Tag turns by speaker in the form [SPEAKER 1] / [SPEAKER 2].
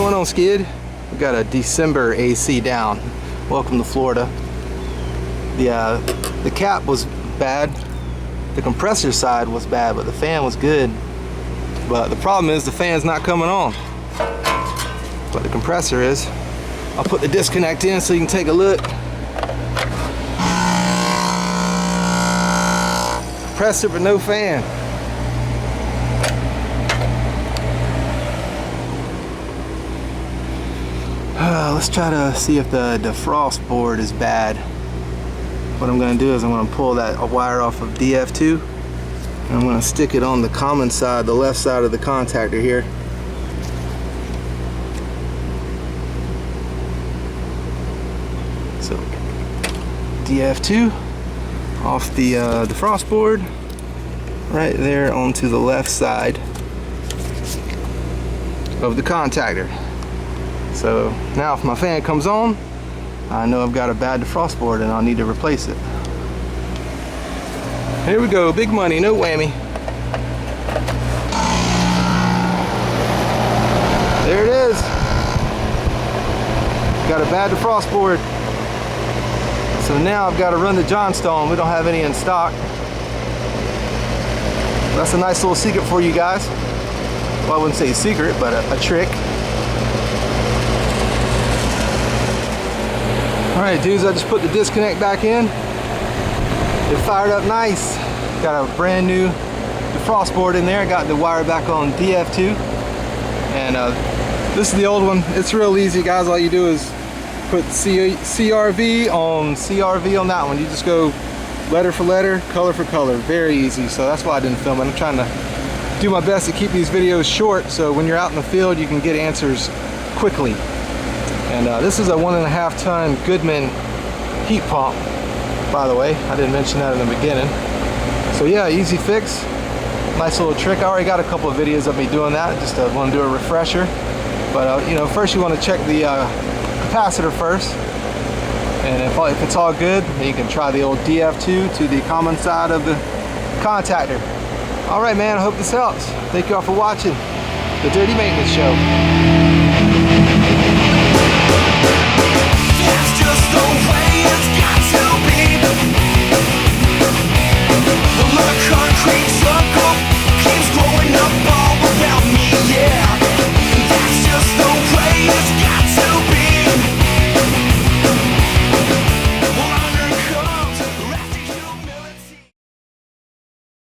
[SPEAKER 1] going on, Skid? We got a December AC down. Welcome to Florida. The cap was bad, the compressor side was bad, but the fan was good. But the problem is the fan's not coming on, but the compressor is. I'll put the disconnect in so you can take a look. Compressor but no fan. Let's try to see if the defrost board is bad. What I'm going to do is I'm going to pull that wire off of DF2 and I'm going to stick it on the common side, the left side of the contactor here. So DF2 off the defrost board right there onto the left side of the contactor. So now if my fan comes on, I know I've got a bad defrost board and I'll need to replace it. Here we go, big money, no whammy. There it is. Got a bad defrost board. So now I've got to run the Johnstone. We don't have any in stock. That's a nice little secret for you guys. Well, I wouldn't say a secret, but a trick. Alright dudes, I just put the disconnect back in. It fired up nice. Got a brand new defrost board in there. Got the wire back on DF2. And this is the old one. It's real easy, guys. All you do is put CRV on that one. You just go letter for letter, color for color. Very easy. So that's why I didn't film it. I'm trying to do my best to keep these videos short so when you're out in the field you can get answers quickly. And this is a 1.5 ton Goodman heat pump, by the way. I didn't mention that in the beginning. So yeah, easy fix. Nice little trick. I already got a couple of videos of me doing that. Just want to do a refresher. But you know, first you want to check the capacitor first. And if it's all good, then you can try the old DF2 to the common side of the contactor. All right, man. I hope this helps. Thank you all for watching the Dirty Maintenance Show.